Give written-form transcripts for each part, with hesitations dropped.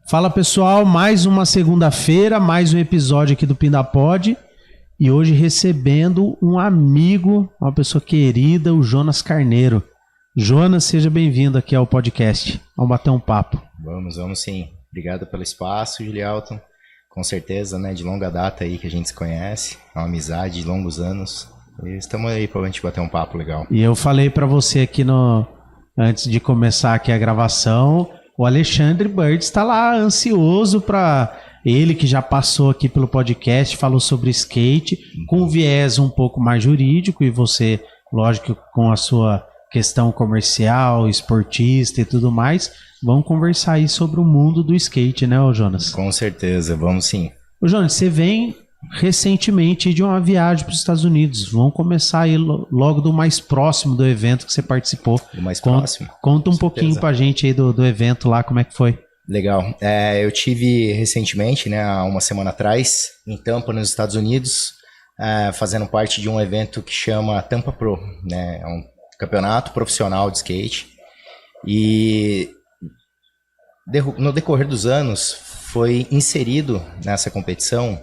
Fala pessoal, mais uma segunda-feira, mais um episódio aqui do Pindapod e hoje recebendo um amigo, uma pessoa querida, o Jonas Carneiro. Jonas, seja bem-vindo aqui ao podcast, vamos bater um papo. Vamos sim. Obrigado pelo espaço, Julialton. Com certeza, né, de longa data aí que a gente se conhece, é uma amizade de longos anos e estamos aí pra gente bater um papo legal. E eu falei pra você aqui antes de começar aqui a gravação, o Alexandre Bird está lá ansioso para ele que já passou aqui pelo podcast, falou sobre skate, com um viés um pouco mais jurídico e você, lógico, com a sua questão comercial, esportista e tudo mais, vamos conversar aí sobre o mundo do skate, né, ô Jonas? Com certeza, vamos sim. Ô Jonas, você vem recentemente de uma viagem para os Estados Unidos. Vamos começar aí logo do mais próximo do evento que você participou. Do mais próximo? Conta um pouquinho pra gente aí do evento lá, como é que foi? Legal. Eu tive recentemente, né, há uma semana atrás, em Tampa, nos Estados Unidos, fazendo parte de um evento que chama Tampa Pro, né? É um campeonato profissional de skate. E no decorrer dos anos foi inserido nessa competição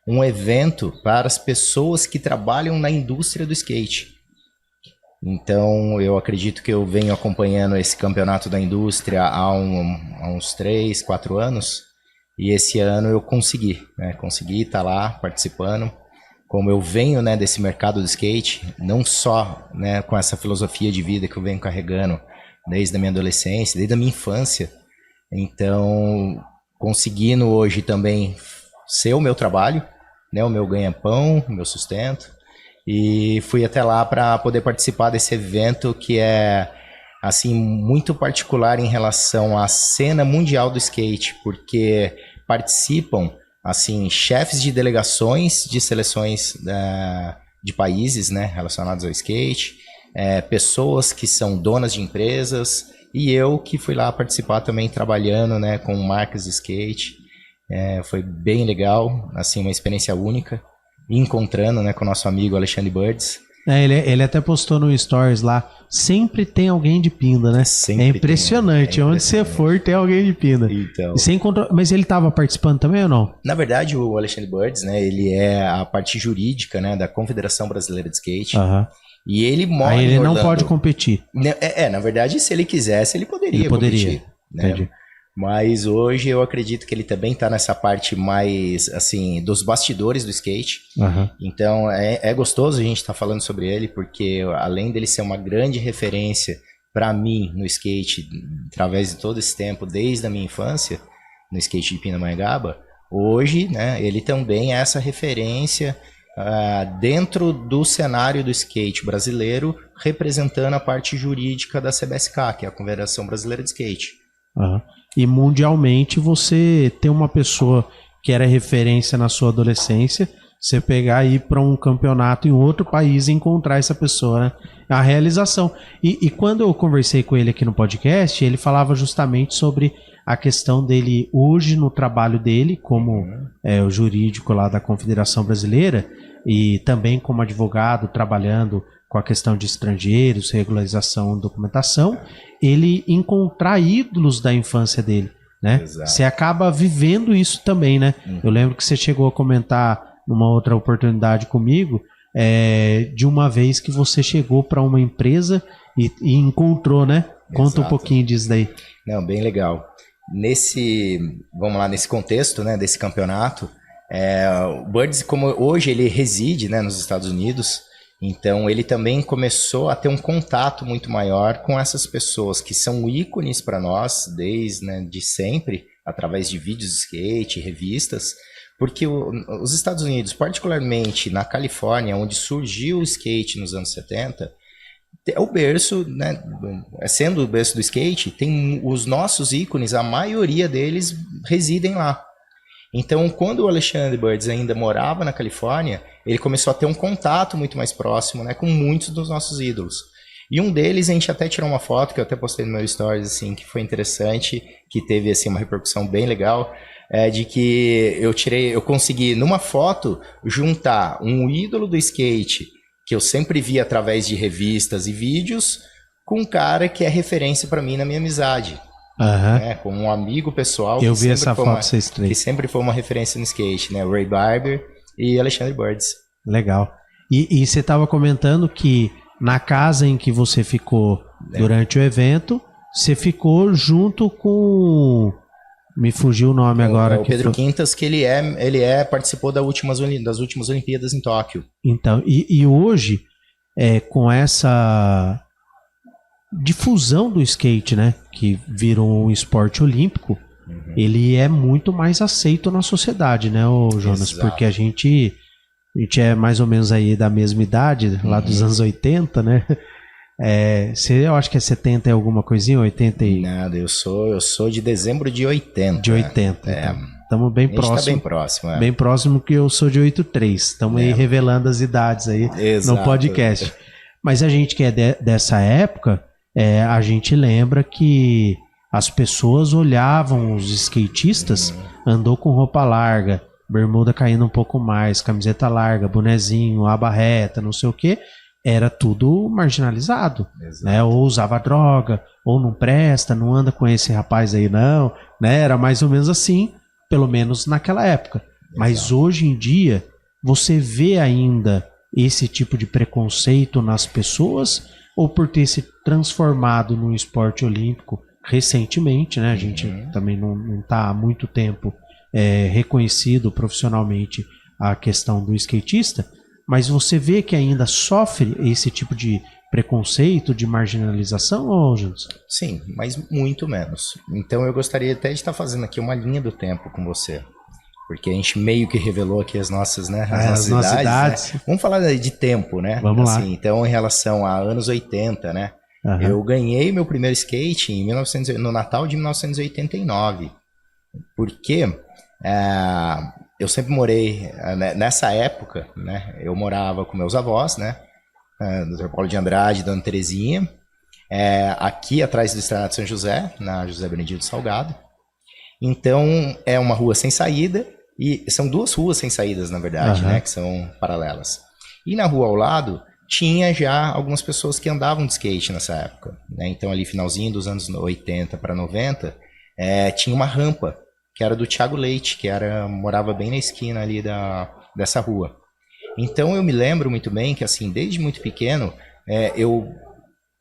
um evento para as pessoas que trabalham na indústria do skate. Então, eu acredito que eu venho acompanhando esse campeonato da indústria há uns 3, 4 anos, e esse ano eu consegui estar lá participando. Como eu venho, né, desse mercado do skate, não só, né, com essa filosofia de vida que eu venho carregando desde a minha adolescência, desde a minha infância, então, conseguindo hoje também ser o meu trabalho, né, o meu ganha-pão, o meu sustento, e fui até lá para poder participar desse evento que é assim muito particular em relação à cena mundial do skate, porque participam assim chefes de delegações de seleções de países, né, relacionados ao skate, pessoas que são donas de empresas, e eu que fui lá participar também trabalhando, né, com marcas de skate. Foi bem legal, assim, uma experiência única, encontrando, né, com o nosso amigo Alexandre Birds. Ele até postou no Stories lá, sempre tem alguém de Pinda, né? Sempre é impressionante, onde você for tem alguém de Pinda. Então, e você encontrou, mas ele estava participando também ou não? Na verdade, o Alexandre Birds, né, ele é a parte jurídica, né, da Confederação Brasileira de Skate. Uhum. E ele mora Aí ele em Orlando. não pode competir. Na verdade, se ele quisesse, ele poderia competir. Né? Entendi. Mas hoje eu acredito que ele também está nessa parte mais, assim, dos bastidores do skate. Uhum. Então, é gostoso a gente estar falando sobre ele, porque além dele ser uma grande referência para mim no skate, através de todo esse tempo, desde a minha infância, no skate de Pindamonhangaba, hoje, né, ele também é essa referência dentro do cenário do skate brasileiro, representando a parte jurídica da CBSK, que é a Confederação Brasileira de Skate. Uhum. E mundialmente você tem uma pessoa que era referência na sua adolescência, você pegar e ir para um campeonato em outro país e encontrar essa pessoa, né? A realização. E quando eu conversei com ele aqui no podcast, ele falava justamente sobre a questão dele hoje no trabalho dele, como o jurídico lá da Confederação Brasileira, e também como advogado trabalhando com a questão de estrangeiros, regularização e documentação, ele encontrar ídolos da infância dele, né? Exato. Você acaba vivendo isso também, né? Eu lembro que você chegou a comentar numa outra oportunidade comigo, de uma vez que você chegou para uma empresa e encontrou, né? Conta um pouquinho disso daí. Não, bem legal. Nesse contexto, né, desse campeonato, o Birds, como hoje ele reside, né, nos Estados Unidos, então ele também começou a ter um contato muito maior com essas pessoas que são ícones para nós desde, né, de sempre, através de vídeos de skate, revistas, porque os Estados Unidos, particularmente na Califórnia, onde surgiu o skate nos anos 70, é o berço, né, sendo o berço do skate, tem os nossos ícones, a maioria deles residem lá. Então, quando o Alexandre Birds ainda morava na Califórnia, ele começou a ter um contato muito mais próximo, né, com muitos dos nossos ídolos. E um deles, a gente até tirou uma foto, que eu até postei no meu stories, assim, que foi interessante, que teve assim, uma repercussão bem legal, de que eu consegui, numa foto, juntar um ídolo do skate, que eu sempre vi através de revistas e vídeos, com um cara que é referência para mim na minha amizade. né, como um amigo pessoal. Eu vi essa foto, vocês três. Que sempre foi uma referência no skate, né? Ray Barber e Alexandre Birds. Legal. E você estava comentando que na casa em que você ficou durante o evento, você ficou junto com... Me fugiu o nome agora. O Pedro Quintas, que ele participou das últimas Olimpíadas em Tóquio. Então, e hoje, com essa difusão do skate, né, que virou um esporte olímpico, ele é muito mais aceito na sociedade, né, Jonas? Exato. Porque a gente é mais ou menos aí da mesma idade, lá dos anos 80, né? Eu acho que é 70 e alguma coisinha, 80 e... Nada, eu sou de dezembro de 80. De 80, então. Estamos bem próximo. Tá bem próximo, Bem próximo, que eu sou de 83. Estamos aí revelando as idades aí. Exato. No podcast. Mas a gente que é dessa época, a gente lembra que as pessoas olhavam os skatistas, andou com roupa larga, bermuda caindo um pouco mais, camiseta larga, bonezinho, aba reta, não sei o quê. Era tudo marginalizado, né? Ou usava droga, ou não presta, não anda com esse rapaz aí não, né? Era mais ou menos assim, pelo menos naquela época. Mas hoje em dia, você vê ainda esse tipo de preconceito nas pessoas, ou por ter se transformado num esporte olímpico recentemente, né? A gente também não está há muito tempo reconhecido profissionalmente a questão do skatista, mas você vê que ainda sofre esse tipo de preconceito, de marginalização, ou Jonas? Sim, mas muito menos. Então eu gostaria até de estar fazendo aqui uma linha do tempo com você, porque a gente meio que revelou aqui as nossas idades. Né? Vamos falar de tempo, né? Vamos lá. Então, em relação a anos 80, né? Eu ganhei meu primeiro skate no Natal de 1989, porque eu sempre morei, nessa época, né? Eu morava com meus avós, né? Dr. Paulo de Andrade, Dona Terezinha, aqui atrás do Estranado São José, na José Benedito Salgado. Então, é uma rua sem saída, e são duas ruas sem saídas, na verdade, né? Que são paralelas. E na rua ao lado, tinha já algumas pessoas que andavam de skate nessa época, né? Então, ali finalzinho dos anos 80 para 90, tinha uma rampa, que era do Thiago Leite, que morava bem na esquina ali dessa rua. Então eu me lembro muito bem que, assim, desde muito pequeno, eu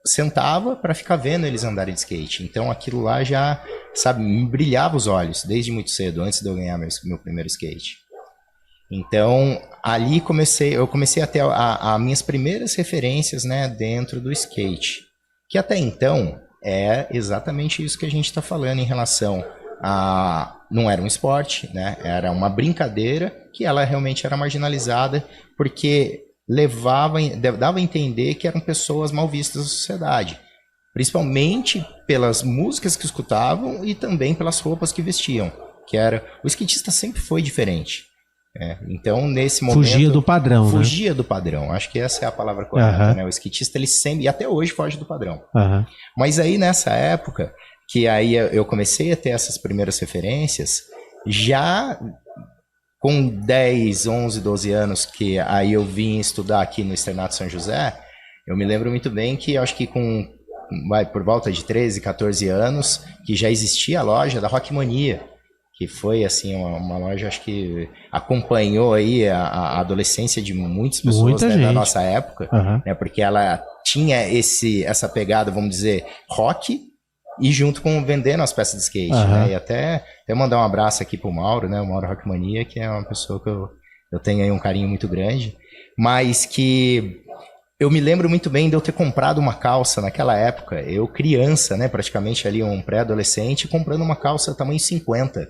sentava para ficar vendo eles andarem de skate. Então aquilo lá já, sabe, me brilhava os olhos desde muito cedo, antes de eu ganhar meu primeiro skate. Então ali eu comecei a ter as minhas primeiras referências, né, dentro do skate. Que até então é exatamente isso que a gente está falando em relação não era um esporte, né? Era uma brincadeira que ela realmente era marginalizada, porque dava a entender que eram pessoas mal vistas da sociedade, principalmente pelas músicas que escutavam e também pelas roupas que vestiam, o skatista sempre foi diferente. Então, nesse momento... Fugia do padrão, Fugia do padrão, acho que essa é a palavra correta, né? O skatista, ele sempre, e até hoje, foge do padrão. Mas aí, nessa época, que aí eu comecei a ter essas primeiras referências, já com 10, 11, 12 anos, que aí eu vim estudar aqui no Externato São José, eu me lembro muito bem que acho que por volta de 13, 14 anos, que já existia a loja da Rockmania, que foi assim uma loja, acho que acompanhou aí a adolescência de muitas pessoas, né, da nossa época, né, porque ela tinha essa pegada, vamos dizer, rock, e junto com vendendo as peças de skate, né? E até mandar um abraço aqui pro Mauro, né? O Mauro Rockmania, que é uma pessoa que eu tenho aí um carinho muito grande, mas que eu me lembro muito bem de eu ter comprado uma calça naquela época, eu criança, né? Praticamente ali um pré-adolescente, comprando uma calça tamanho 50.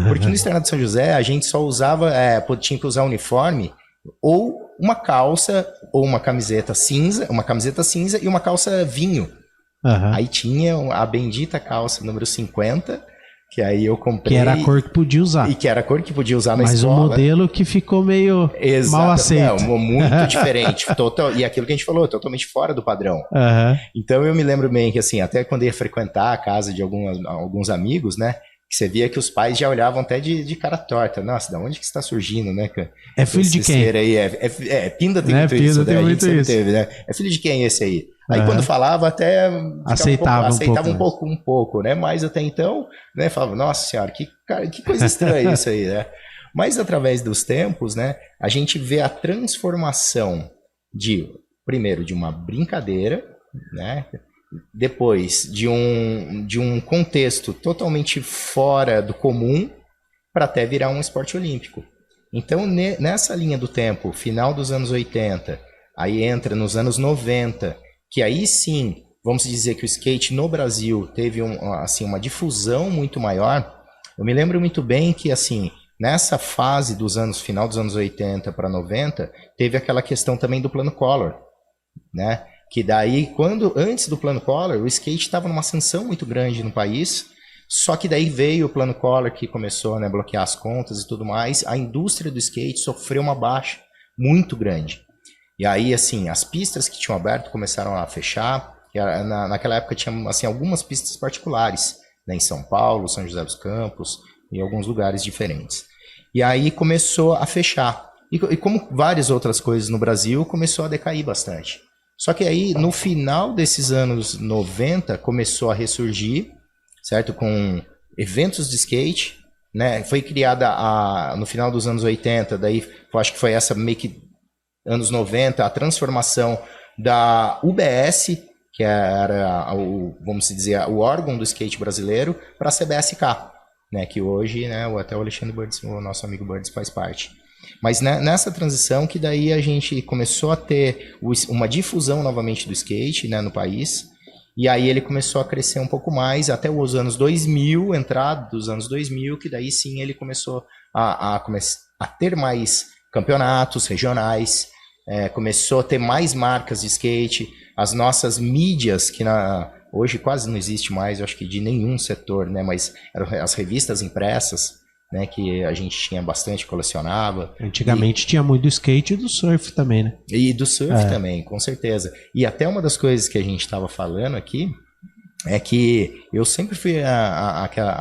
Porque no Externato de São José a gente só usava, tinha que usar uniforme, ou uma calça, ou uma camiseta cinza e uma calça vinho. Aí tinha a bendita calça número 50, que aí eu comprei. Que era a cor que podia usar. E que era a cor que podia usar na Mas escola. o modelo que ficou meio mal aceito. Não, muito diferente. E aquilo que a gente falou, totalmente fora do padrão. Então eu me lembro bem que, assim, até quando ia frequentar a casa de alguns amigos, né? Que você via que os pais já olhavam até de cara torta. Nossa, da onde que está surgindo, né? É filho de quem? Aí, Pinda tem muito isso, né? A gente sempre teve, né? É filho de quem esse aí? Aí quando falava até aceitava um pouco, né? Mas até então, né, falava, nossa senhora, que coisa estranha isso aí, né? Mas através dos tempos, né, a gente vê a transformação primeiro de uma brincadeira, né? Depois de um contexto totalmente fora do comum para até virar um esporte olímpico. Então, nessa linha do tempo, final dos anos 80, aí entra nos anos 90, que aí sim, vamos dizer que o skate no Brasil teve uma difusão muito maior. Eu me lembro muito bem que, assim, nessa fase final dos anos 80 para 90, teve aquela questão também do Plano Collor, né? Que daí, antes do Plano Collor, o skate estava numa ascensão muito grande no país, só que daí veio o Plano Collor que começou, né, a bloquear as contas e tudo mais, a indústria do skate sofreu uma baixa muito grande. E aí, assim, as pistas que tinham aberto começaram a fechar, naquela época tinha, assim, algumas pistas particulares, né, em São Paulo, São José dos Campos, em alguns lugares diferentes. E aí começou a fechar. E como várias outras coisas no Brasil, começou a decair bastante. Só que aí, no final desses anos 90, começou a ressurgir, certo? Com eventos de skate, né? Foi criada no final dos anos 80, daí eu acho que foi essa meio que anos 90, a transformação da UBS, que era, vamos dizer, o órgão do skate brasileiro, para a CBSK, né? Que hoje, né, até o Alexandre Burdes, o nosso amigo Burdes, faz parte. Mas nessa transição que daí a gente começou a ter uma difusão novamente do skate, né, no país, e aí ele começou a crescer um pouco mais até os anos 2000, entrada dos anos 2000, que daí sim ele começou a ter mais campeonatos regionais, começou a ter mais marcas de skate, as nossas mídias, que hoje quase não existe mais, eu acho que de nenhum setor, né, mas eram as revistas impressas, né, que a gente tinha bastante, colecionava. Antigamente tinha muito do skate e do surf também, né? E do surf também, com certeza. E até uma das coisas que a gente estava falando aqui é que eu sempre fui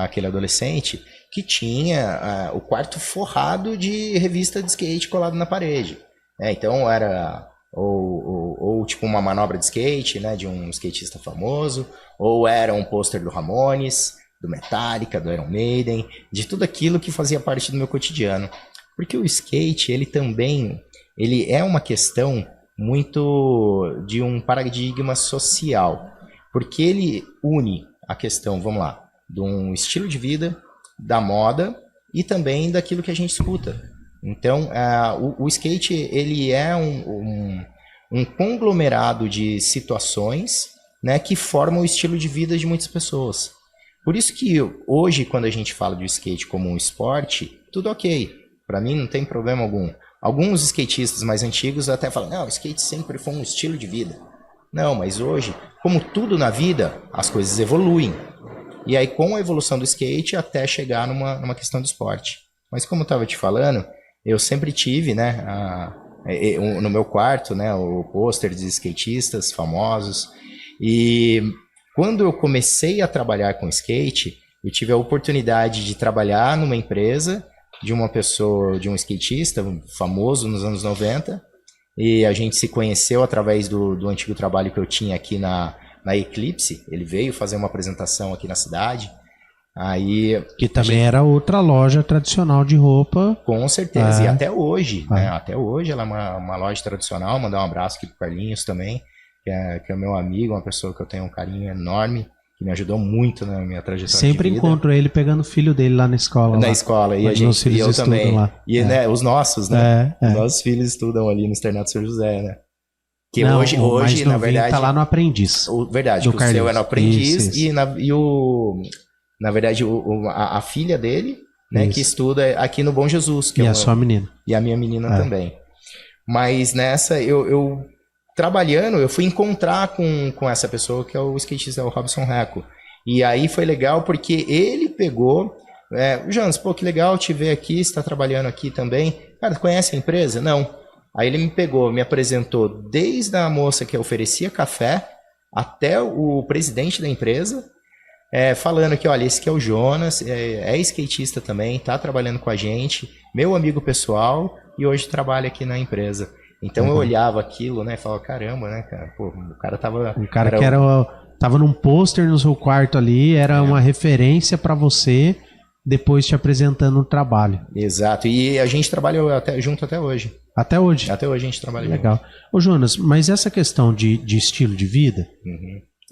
aquele adolescente que tinha o quarto forrado de revista de skate colado na parede. Então era ou tipo uma manobra de skate, né, de um skatista famoso, ou era um pôster do Ramones, do Metallica, do Iron Maiden, de tudo aquilo que fazia parte do meu cotidiano. Porque o skate, ele é uma questão muito de um paradigma social. Porque ele une a questão, vamos lá, de um estilo de vida, da moda e também daquilo que a gente escuta. Então, o skate, ele é um conglomerado de situações, né, que formam o estilo de vida de muitas pessoas. Por isso que hoje, quando a gente fala do skate como um esporte, tudo ok. Para mim não tem problema algum. Alguns skatistas mais antigos até falam, não, o skate sempre foi um estilo de vida. Não, mas hoje, como tudo na vida, as coisas evoluem. E aí com a evolução do skate até chegar numa questão do esporte. Mas como eu estava te falando, eu sempre tive, né, no meu quarto, né, o pôster de skatistas famosos. E quando eu comecei a trabalhar com skate, eu tive a oportunidade de trabalhar numa empresa de uma pessoa, de um skatista famoso nos anos 90, e a gente se conheceu através do antigo trabalho que eu tinha aqui na Eclipse. Ele veio fazer uma apresentação aqui na cidade. Aí, que também era outra loja tradicional de roupa. Com certeza, e até hoje, né? Até hoje ela é uma loja tradicional. Mandar um abraço aqui pro Carlinhos também, que é meu amigo, uma pessoa que eu tenho um carinho enorme, que me ajudou muito na minha trajetória sempre de vida. Encontro ele pegando o filho dele lá na escola. Na escola, e a gente, e eu também. Lá. E né, os nossos, né? Os nossos filhos estudam ali no Externato São José, né? Que não, hoje na verdade... tá lá no Aprendiz. Verdade, que o seu é no Aprendiz, isso. Na verdade, a filha dele, né, que estuda aqui no Bom Jesus. Que e a sua menina. E a minha menina também. Mas nessa, eu trabalhando, eu fui encontrar com essa pessoa que é o skatista, o Robson Reco. E aí foi legal porque ele pegou... Jonas, pô, que legal te ver aqui, você está trabalhando aqui também. Cara, conhece a empresa? Não. Aí ele me pegou, me apresentou desde a moça que oferecia café até o presidente da empresa, falando que, olha, esse aqui é o Jonas, é skatista também, tá trabalhando com a gente, meu amigo pessoal, e hoje trabalha aqui na empresa. Então eu olhava aquilo, né, e falava, caramba, né, cara, pô, o cara tava... Um cara que tava num pôster no seu quarto ali, era uma referência para você, depois te apresentando o trabalho. Exato, e a gente trabalha junto até hoje. Até hoje? Até hoje a gente trabalha Legal. Ô Jonas, mas essa questão de estilo de vida,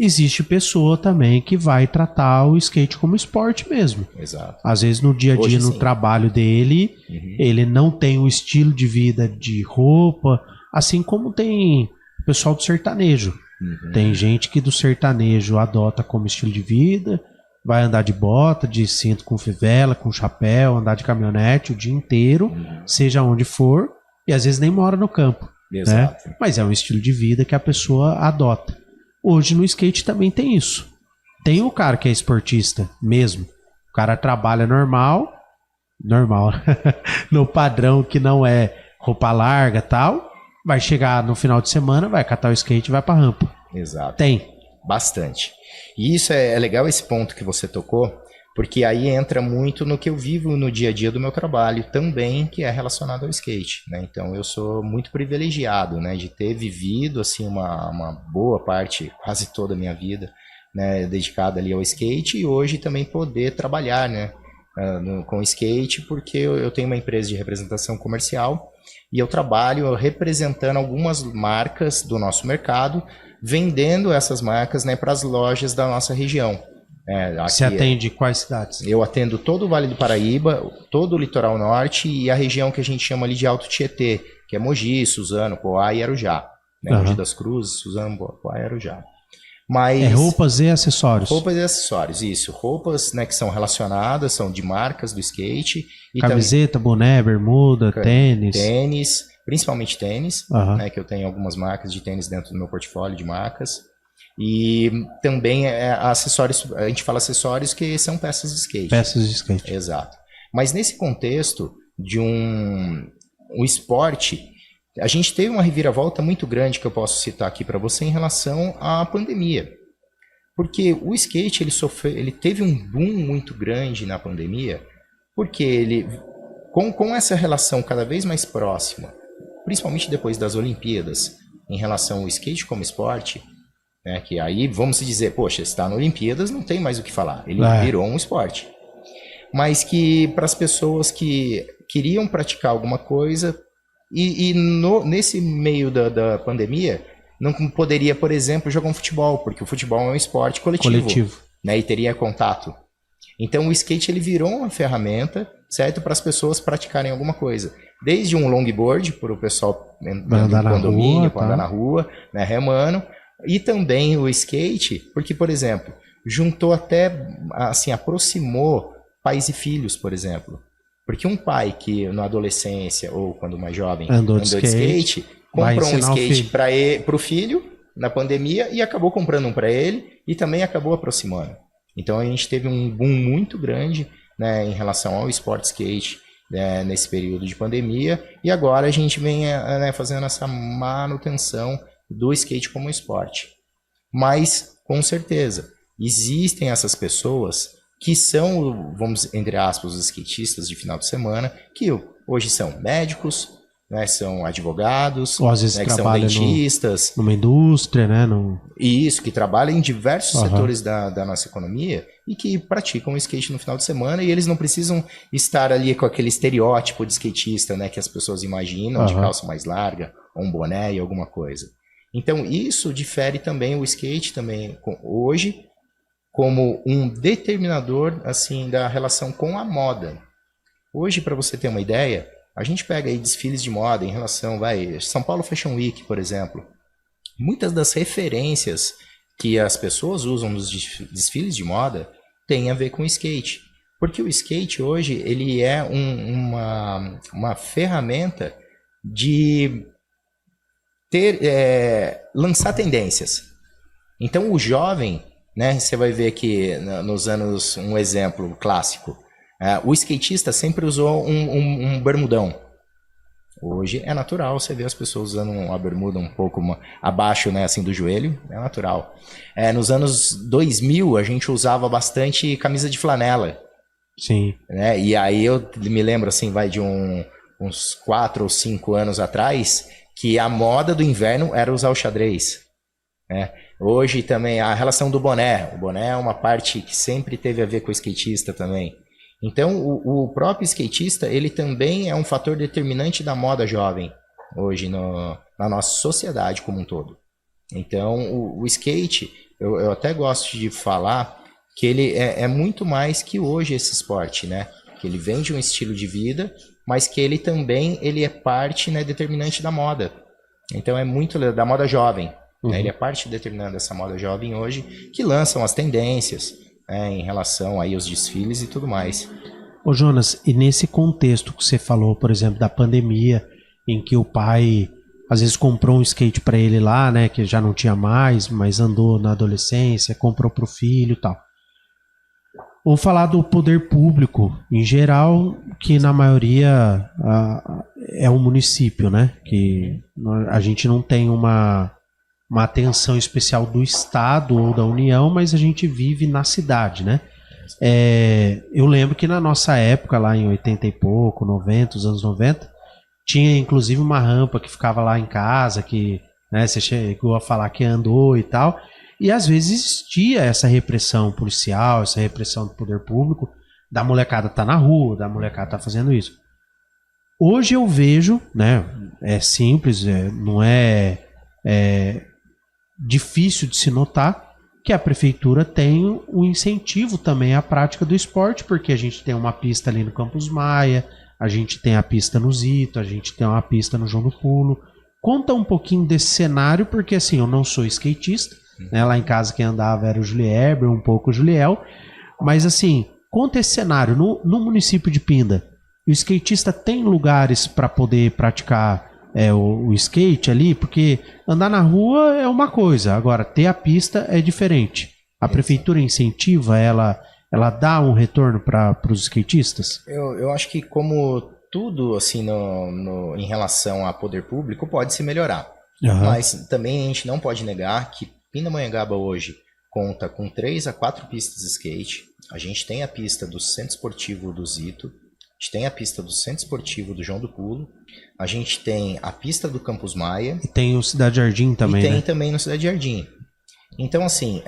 existe pessoa também que vai tratar o skate como esporte mesmo. Exato. Às vezes no dia a dia, Hoje, no sim. trabalho dele, ele não tem o estilo de vida de roupa, assim como tem o pessoal do sertanejo. Tem gente que do sertanejo adota como estilo de vida, vai andar de bota, de cinto com fivela, com chapéu, andar de caminhonete o dia inteiro, seja onde for, e às vezes nem mora no campo. Exato. Né? Mas é um estilo de vida que a pessoa adota. Hoje no skate também tem isso. Tem o cara que é esportista mesmo. O cara trabalha normal, no padrão que não é roupa larga e tal. Vai chegar no final de semana, vai catar o skate e vai pra rampa. Exato. Tem. Bastante. E isso é legal esse ponto que você tocou, porque aí entra muito no que eu vivo no dia a dia do meu trabalho também, que é relacionado ao skate, né? Então eu sou muito privilegiado, né, de ter vivido assim uma boa parte, quase toda a minha vida, né, dedicada ali ao skate, e hoje também poder trabalhar, né, com skate, porque eu tenho uma empresa de representação comercial e eu trabalho representando algumas marcas do nosso mercado, vendendo essas marcas, né, para as lojas da nossa região. Você atende quais cidades? Eu atendo todo o Vale do Paraíba, todo o Litoral Norte e a região que a gente chama ali de Alto Tietê, que é Mogi, Suzano, Poá e Arujá. Né? Mogi das Cruzes, Suzano, Poá e Arujá. Mas roupas e acessórios. Roupas e acessórios, isso. Roupas, né, que são relacionadas, são de marcas do skate. E camiseta, também, boné, bermuda, tênis. Tênis, principalmente tênis, né, que eu tenho algumas marcas de tênis dentro do meu portfólio de marcas. E também acessórios, a gente fala acessórios que são peças de skate. Peças de skate. Exato. Mas nesse contexto de um esporte, a gente teve uma reviravolta muito grande que eu posso citar aqui para você em relação à pandemia. Porque o skate ele teve um boom muito grande na pandemia, porque ele, com essa relação cada vez mais próxima, principalmente depois das Olimpíadas, em relação ao skate como esporte, né, que aí vamos dizer, poxa, está na Olimpíadas, não tem mais o que falar, ele virou um esporte. Mas que para as pessoas que queriam praticar alguma coisa, nesse meio da pandemia, não poderia, por exemplo, jogar um futebol, porque o futebol é um esporte coletivo. Né, e teria contato. Então o skate ele virou uma ferramenta, certo, para as pessoas praticarem alguma coisa. Desde um longboard, para o pessoal andar no condomínio, para andar na rua, né, remando, e também o skate, porque, por exemplo, juntou até, assim, aproximou pais e filhos, por exemplo. Porque um pai que na adolescência ou quando mais jovem andou de skate, comprou um skate para o filho na pandemia e acabou comprando um para ele e também acabou aproximando. Então a gente teve um boom muito grande, né, em relação ao esporte skate, né, nesse período de pandemia, e agora a gente vem, né, fazendo essa manutenção do skate como esporte. Mas, com certeza, existem essas pessoas que são, vamos, entre aspas, os skatistas de final de semana, que hoje são médicos, né, são advogados, ou às vezes né, que são dentistas. Numa indústria, né? Isso, que trabalham em diversos setores da nossa economia e que praticam o skate no final de semana, e eles não precisam estar ali com aquele estereótipo de skatista, né, que as pessoas imaginam, de calça mais larga, ou um boné e alguma coisa. Então isso difere também o skate também hoje como um determinador, assim, da relação com a moda. Hoje, para você ter uma ideia, a gente pega aí desfiles de moda em relação, São Paulo Fashion Week, por exemplo. Muitas das referências que as pessoas usam nos desfiles de moda têm a ver com o skate. Porque o skate hoje, ele é uma ferramenta de lançar tendências. Então o jovem, né, você vai ver que nos anos, um exemplo clássico, o skatista sempre usou um bermudão. Hoje é natural você ver as pessoas usando uma bermuda um pouco abaixo, né, assim, do joelho, é natural. Nos anos 2000 a gente usava bastante camisa de flanela. Sim. Né, e aí eu me lembro assim, de uns 4 ou 5 anos atrás, que a moda do inverno era usar o xadrez, né? Hoje também a relação do boné. O boné é uma parte que sempre teve a ver com o skatista também. Então, o próprio skatista, ele também é um fator determinante da moda jovem, hoje na nossa sociedade como um todo. Então, o skate, eu até gosto de falar que ele é muito mais que hoje esse esporte, né? Que ele vem de um estilo de vida, mas que ele também é parte, né, determinante da moda. Então, é muito da moda jovem. Né? Ele é parte determinante dessa moda jovem hoje, que lançam as tendências, né, em relação aí aos desfiles e tudo mais. Ô Jonas, e nesse contexto que você falou, por exemplo, da pandemia, em que o pai às vezes comprou um skate para ele lá, né, que já não tinha mais, mas andou na adolescência, comprou para o filho e tal. Vamos falar do poder público em geral, que na maioria é um município, né, que a gente não tem uma atenção especial do Estado ou da União, mas a gente vive na cidade, né? Eu lembro que na nossa época, lá em 80 e pouco, 90, os anos 90, tinha inclusive uma rampa que ficava lá em casa, que, né, você chegou a falar que andou e tal, e às vezes existia essa repressão policial, essa repressão do poder público, da molecada tá na rua, da molecada tá fazendo isso. Hoje eu vejo, né, é simples, não é difícil de se notar, que a prefeitura tem um incentivo também à prática do esporte, porque a gente tem uma pista ali no Campus Maia, a gente tem a pista no Zito, a gente tem uma pista no João do Pulo. Conta um pouquinho desse cenário, porque assim, eu não sou skatista, né? Lá em casa quem andava era o Julieber, um pouco o Juliel, mas assim, conta esse cenário. No município de Pinda, o skatista tem lugares para poder praticar o skate ali, porque andar na rua é uma coisa, agora ter a pista é diferente. A prefeitura incentiva, ela dá um retorno para os skatistas? Eu acho que como tudo assim em relação a poder público pode se melhorar. Mas também a gente não pode negar que Pindamonhangaba hoje conta com 3 a 4 pistas de skate. A gente tem a pista do Centro Esportivo do Zito, a gente tem a pista do Centro Esportivo do João do Pulo, a gente tem a pista do Campus Maia. E tem o Cidade Jardim também, e tem né? também no Cidade Jardim. Então, assim,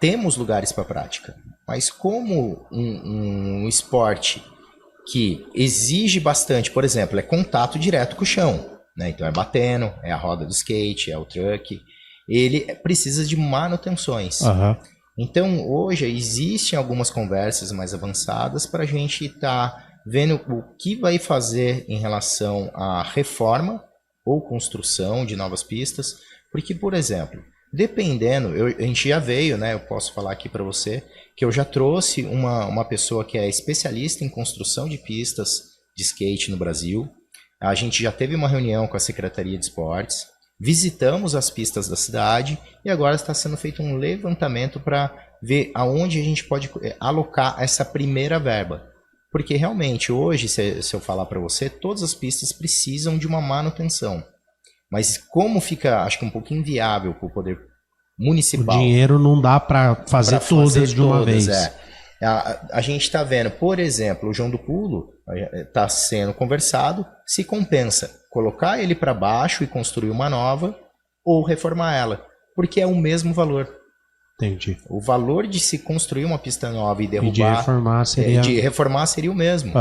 temos lugares para prática, mas como um esporte que exige bastante, por exemplo, é contato direto com o chão, né? Então é batendo, é a roda do skate, é o truck, ele precisa de manutenções. Então, hoje, existem algumas conversas mais avançadas para a gente estar vendo o que vai fazer em relação à reforma ou construção de novas pistas, porque, por exemplo, dependendo, a gente já veio, né? Eu posso falar aqui para você que eu já trouxe uma pessoa que é especialista em construção de pistas de skate no Brasil. A gente já teve uma reunião com a Secretaria de Esportes, visitamos as pistas da cidade e agora está sendo feito um levantamento para ver aonde a gente pode alocar essa primeira verba. Porque realmente hoje, se eu falar para você, todas as pistas precisam de uma manutenção. Mas como fica, acho que um pouquinho inviável para o poder municipal. O dinheiro não dá para fazer todas de uma vez. A gente está vendo, por exemplo, o João do Pulo está sendo conversado, se compensa colocar ele para baixo e construir uma nova ou reformar ela, porque é o mesmo valor. Entendi. O valor de se construir uma pista nova e derrubar, de reformar seria o mesmo.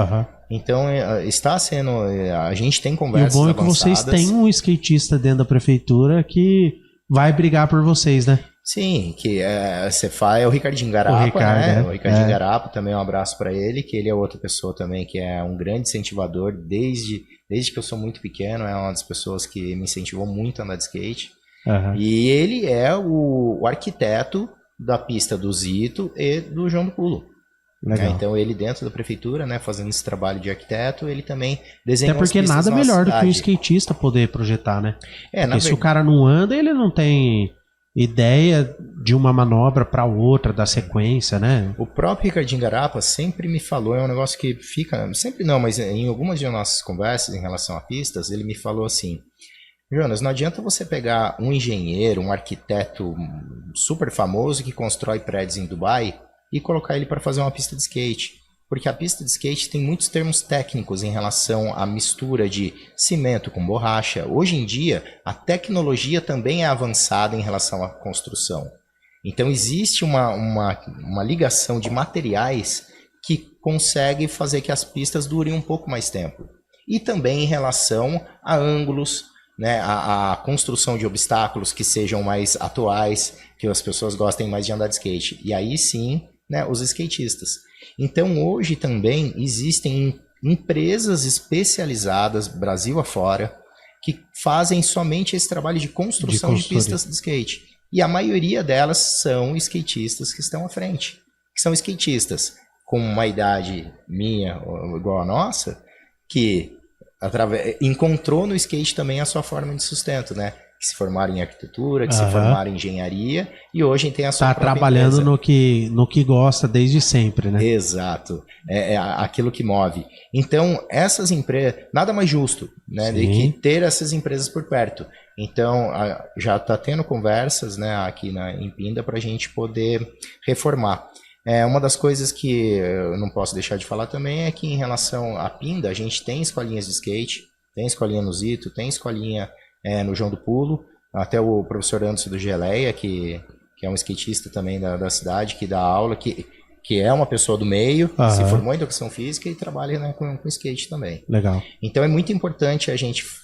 Então está sendo, a gente tem conversas avançadas. E o bom é que avançadas. vocês têm um skatista dentro da prefeitura que vai brigar por vocês, né? Sim, que é o Ricardinho Garapa, né? O Ricardinho Garapa, também um abraço para ele, que ele é outra pessoa também que é um grande incentivador desde que eu sou muito pequeno, é uma das pessoas que me incentivou muito a andar de skate. E ele é o arquiteto da pista do Zito e do João do Pulo. Então ele dentro da prefeitura, né, fazendo esse trabalho de arquiteto, ele também desenhou. Até porque nada melhor do que um skatista poder projetar, né? Porque se o cara não anda, ele não tem ideia de uma manobra para outra, da sequência, né? O próprio Ricardinho Garapa sempre me falou, é um negócio que fica, sempre não, mas em algumas de nossas conversas em relação a pistas, ele me falou assim: Jonas, não adianta você pegar um engenheiro, um arquiteto super famoso que constrói prédios em Dubai e colocar ele para fazer uma pista de skate. Porque a pista de skate tem muitos termos técnicos em relação à mistura de cimento com borracha. Hoje em dia, a tecnologia também é avançada em relação à construção. Então, existe uma ligação de materiais que consegue fazer que as pistas durem um pouco mais tempo. E também em relação a ângulos, né, a construção de obstáculos que sejam mais atuais, que as pessoas gostem mais de andar de skate. E aí sim, né, os skatistas. Então hoje também existem empresas especializadas, Brasil afora, que fazem somente esse trabalho de construção de pistas de skate. E a maioria delas são skatistas que estão à frente. Que são skatistas com uma idade minha, igual a nossa, que encontrou no skate também a sua forma de sustento, né? Que se formaram em arquitetura, que se formaram em engenharia e hoje tem a sua própria trabalhando empresa. no que gosta desde sempre, né? Exato. É aquilo que move. Então, essas empresas, nada mais justo, né? De que ter essas empresas por perto. Então, já está tendo conversas, né, aqui em Pinda para a gente poder reformar. Uma das coisas que eu não posso deixar de falar também é que em relação à Pinda, a gente tem escolinhas de skate, tem escolinha no Zito, tem escolinha no João do Pulo, até o professor Anderson do Geleia, que é um skatista também da cidade, que dá aula, que é uma pessoa do meio, se formou em educação física e trabalha, né, com skate também. Legal. Então é muito importante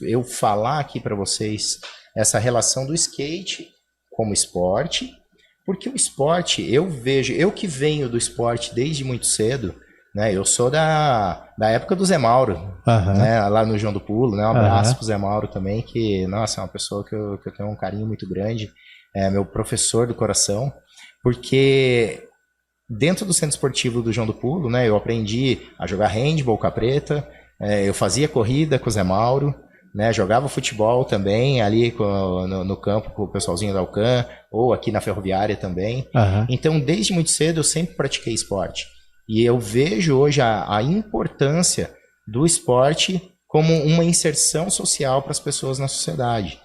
eu falar aqui para vocês essa relação do skate como esporte, porque o esporte, eu que venho do esporte desde muito cedo, né? Eu sou da época do Zé Mauro, né? Lá no João do Pulo, né? Um abraço pro Zé Mauro também, que, nossa, é uma pessoa que eu tenho um carinho muito grande, é meu professor do coração, porque dentro do centro esportivo do João do Pulo, né? Eu aprendi a jogar handball com a preta, eu fazia corrida com o Zé Mauro, né, jogava futebol também ali no campo com o pessoalzinho da Alcan, ou aqui na Ferroviária também. Então, desde muito cedo, eu sempre pratiquei esporte. E eu vejo hoje a importância do esporte como uma inserção social para as pessoas na sociedade.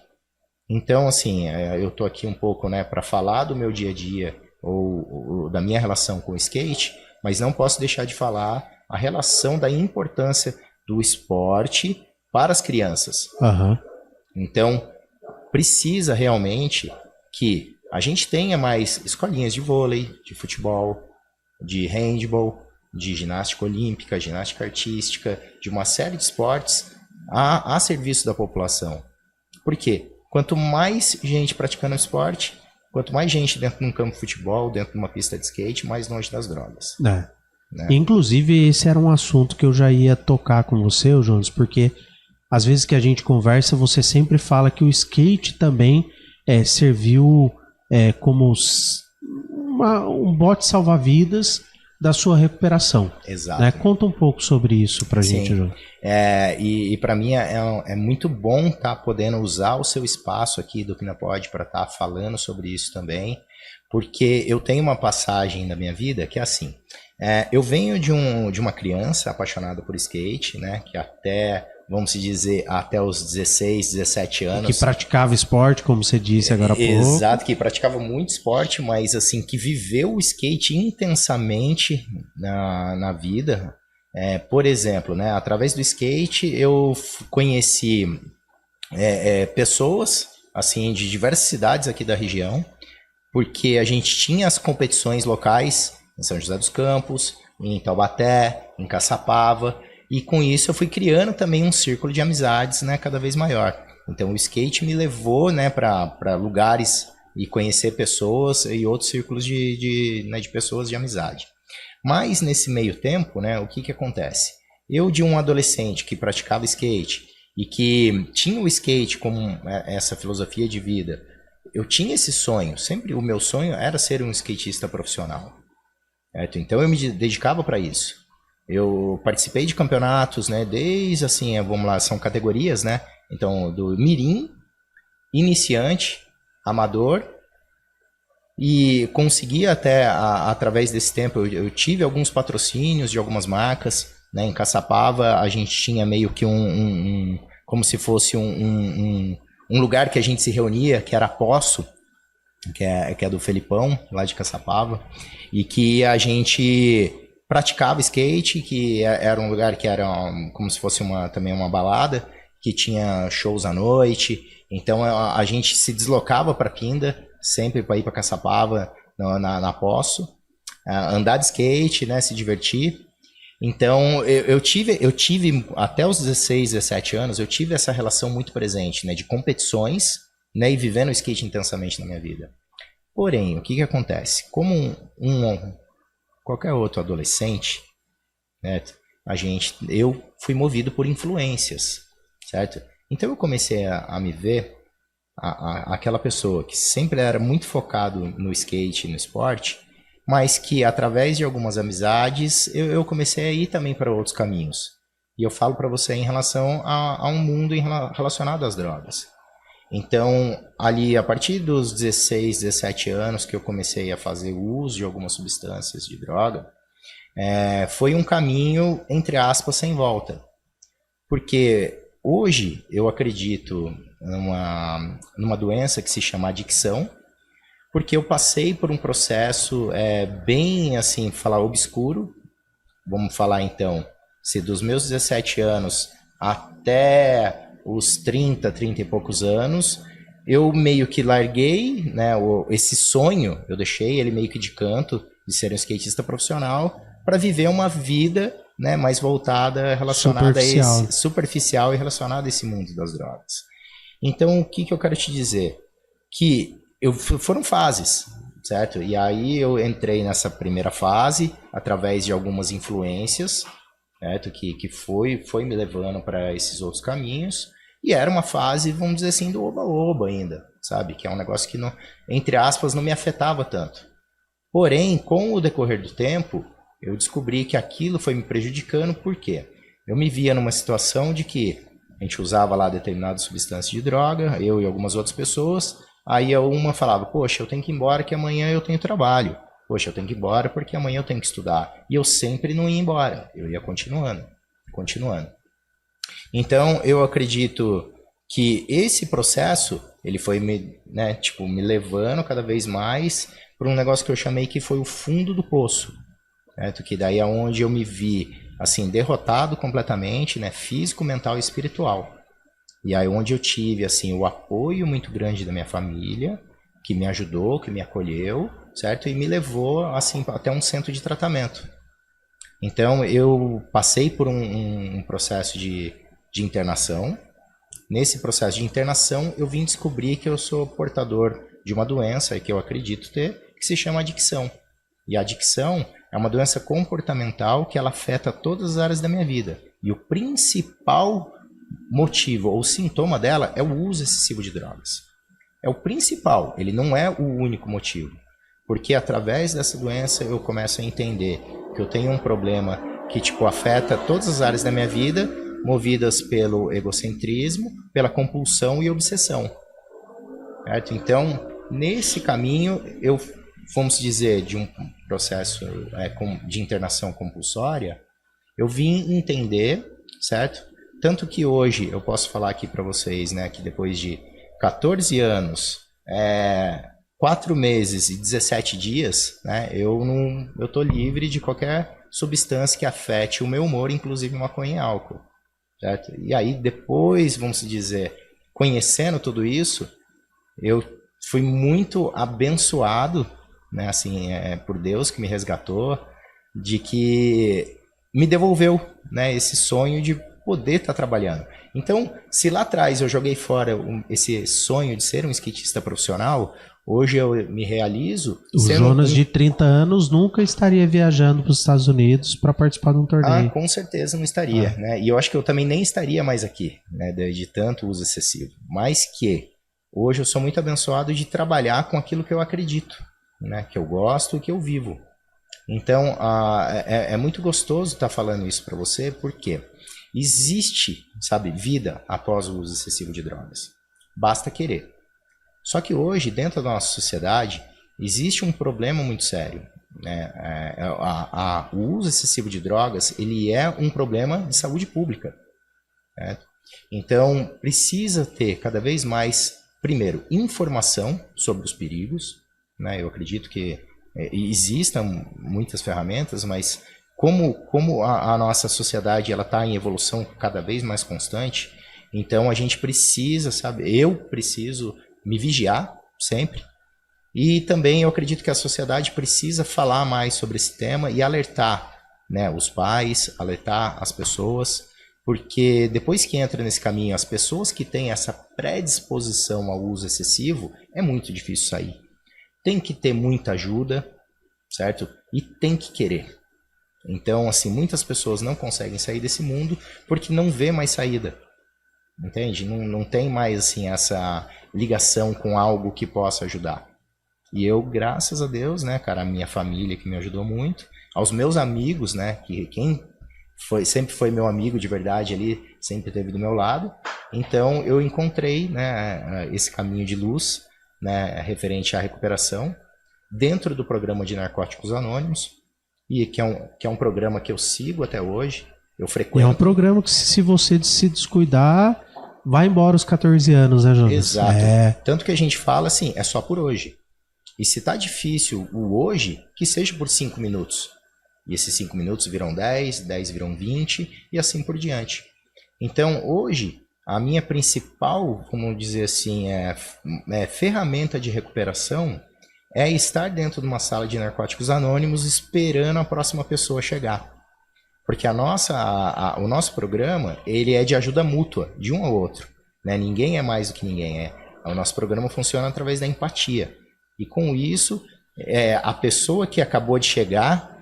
Então, assim, eu estou aqui um pouco, né, para falar do meu dia a dia ou da minha relação com o skate, mas não posso deixar de falar a relação da importância do esporte para as crianças. Então, precisa realmente que a gente tenha mais escolinhas de vôlei, de futebol, de handball, de ginástica olímpica, ginástica artística, de uma série de esportes a serviço da população. Por quê? Quanto mais gente praticando esporte, quanto mais gente dentro de um campo de futebol, dentro de uma pista de skate, mais longe das drogas. Né? Inclusive, esse era um assunto que eu já ia tocar com você, Jonas, porque às vezes que a gente conversa, você sempre fala que o skate também serviu como um bote salva-vidas da sua recuperação. Exato. Né? Conta um pouco sobre isso pra gente, Jonas. E para mim é muito bom estar podendo usar o seu espaço aqui do Pinapod para estar falando sobre isso também, porque eu tenho uma passagem da minha vida que é assim, eu venho de uma criança apaixonada por skate, né, que vamos dizer, até os 16, 17 anos. Que praticava esporte, como você disse agora há pouco. Exato, que praticava muito esporte, mas assim, que viveu o skate intensamente na vida. Por exemplo, né, através do skate eu conheci pessoas assim, de diversas cidades aqui da região, porque a gente tinha as competições locais em São José dos Campos, em Taubaté, em Caçapava, e com isso eu fui criando também um círculo de amizades, né, cada vez maior. Então o skate me levou, né, para lugares e conhecer pessoas e outros círculos de pessoas de amizade. Mas nesse meio tempo, né, o que acontece? Eu, de um adolescente que praticava skate e que tinha o skate como essa filosofia de vida, eu tinha esse sonho, sempre o meu sonho era ser um skatista profissional. Certo? Então eu me dedicava para isso. Eu participei de campeonatos, né, desde assim, vamos lá, são categorias, né? Então, do mirim, iniciante, amador, e consegui até, através desse tempo, eu tive alguns patrocínios de algumas marcas, né? Em Caçapava a gente tinha meio que como se fosse um lugar que a gente se reunia, que era Poço, que é do Felipão, lá de Caçapava, e que a gente praticava skate, que era um lugar que era como se fosse também uma balada, que tinha shows à noite. Então a gente se deslocava para Pinda, sempre para ir para Caçapava, na Poço, andar de skate, né, se divertir. Então eu tive até os 16, 17 anos, eu tive essa relação muito presente, né, de competições, né, e vivendo o skate intensamente na minha vida. Porém, o que acontece? Como qualquer outro adolescente, né, eu fui movido por influências, certo? Então eu comecei a me ver aquela pessoa que sempre era muito focado no skate, no esporte, mas que através de algumas amizades eu comecei a ir também para outros caminhos. E eu falo para você em relação a um mundo relacionado às drogas. Então, ali, a partir dos 16, 17 anos que eu comecei a fazer uso de algumas substâncias de droga, foi um caminho, entre aspas, sem volta. Porque hoje eu acredito numa doença que se chama adicção, porque eu passei por um processo bem, assim, falar obscuro. Vamos falar, então, se dos meus 17 anos até os 30 e poucos anos, eu meio que larguei, né, esse sonho, eu deixei ele meio que de canto, de ser um skatista profissional, para viver uma vida, né, mais voltada, relacionada superficial e relacionada a esse mundo das drogas. Então, o que eu quero te dizer? Que foram fases, certo? E aí eu entrei nessa primeira fase através de algumas influências, certo? Que foi me levando para esses outros caminhos. E era uma fase, vamos dizer assim, do oba-oba ainda, sabe? Que é um negócio que, entre aspas, não me afetava tanto. Porém, com o decorrer do tempo, eu descobri que aquilo foi me prejudicando, por quê? Eu me via numa situação de que a gente usava lá determinadas substâncias de droga, eu e algumas outras pessoas, aí uma falava, poxa, eu tenho que ir embora que amanhã eu tenho trabalho. Poxa, eu tenho que ir embora porque amanhã eu tenho que estudar. E eu sempre não ia embora, eu ia continuando. Então, eu acredito que esse processo, ele foi me levando cada vez mais para um negócio que eu chamei que foi o fundo do poço. Certo? Que daí é onde eu me vi, assim, derrotado completamente, né? Físico, mental e espiritual. E aí onde eu tive, assim, o apoio muito grande da minha família, que me ajudou, que me acolheu, certo? E me levou, assim, até um centro de tratamento. Então, eu passei por um processo de internação. Nesse processo de internação, eu vim descobrir que eu sou portador de uma doença que eu acredito ter, que se chama adicção. E a adicção é uma doença comportamental que ela afeta todas as áreas da minha vida. E o principal motivo ou sintoma dela é o uso excessivo de drogas. É o principal, ele não é o único motivo. Porque através dessa doença eu começo a entender que eu tenho um problema que afeta todas as áreas da minha vida, movidas pelo egocentrismo, pela compulsão e obsessão. Certo? Então, nesse caminho, eu, vamos dizer, de um processo de internação compulsória, eu vim entender, certo? Tanto que hoje eu posso falar aqui para vocês, né, que depois de 14 anos, 4 meses e 17 dias, né, eu tô livre de qualquer substância que afete o meu humor, inclusive maconha e álcool. Certo? E aí depois, vamos dizer, conhecendo tudo isso, eu fui muito abençoado, né, assim, por Deus que me resgatou, de que me devolveu, né, esse sonho de poder estar trabalhando. Então, se lá atrás eu joguei fora esse sonho de ser um skatista profissional, hoje eu me realizo... O Jonas de 30 anos nunca estaria viajando para os Estados Unidos para participar de um torneio. Com certeza não estaria, né? E eu acho que eu também nem estaria mais aqui, né, de tanto uso excessivo. Mas que hoje eu sou muito abençoado de trabalhar com aquilo que eu acredito, né, que eu gosto e que eu vivo. Então, é muito gostoso estar falando isso para você, porque existe, sabe, vida após o uso excessivo de drogas. Basta querer. Só que hoje, dentro da nossa sociedade, existe um problema muito sério. Né? O uso excessivo de drogas, ele é um problema de saúde pública. Né? Então, precisa ter cada vez mais, primeiro, informação sobre os perigos. Né? Eu acredito que existam muitas ferramentas, mas como a nossa sociedade ela está em evolução cada vez mais constante, então a gente precisa, sabe, eu preciso me vigiar sempre. E também eu acredito que a sociedade precisa falar mais sobre esse tema e alertar, né, os pais, alertar as pessoas, porque depois que entra nesse caminho, as pessoas que têm essa predisposição ao uso excessivo, é muito difícil sair. Tem que ter muita ajuda, certo? E tem que querer. Então, assim, muitas pessoas não conseguem sair desse mundo porque não vê mais saída. Entende? Não tem mais, assim, essa ligação com algo que possa ajudar. E eu, graças a Deus, né, cara, a minha família que me ajudou muito, aos meus amigos, né, que quem sempre foi meu amigo de verdade ali, sempre esteve do meu lado. Então, eu encontrei, né, esse caminho de luz, né, referente à recuperação, dentro do programa de Narcóticos Anônimos, e que é um programa que eu sigo até hoje, eu frequento. É um programa que se você se descuidar, vai embora os 14 anos, né, Jonas? Exato. Tanto que a gente fala assim, é só por hoje. E se tá difícil o hoje, que seja por 5 minutos. E esses 5 minutos viram 10, 10 viram 20 e assim por diante. Então, hoje, a minha principal, vamos dizer assim, ferramenta de recuperação é estar dentro de uma sala de narcóticos anônimos esperando a próxima pessoa chegar. Porque o nosso programa, ele é de ajuda mútua, de um ao outro. Né? Ninguém é mais do que ninguém é. O nosso programa funciona através da empatia. E com isso, a pessoa que acabou de chegar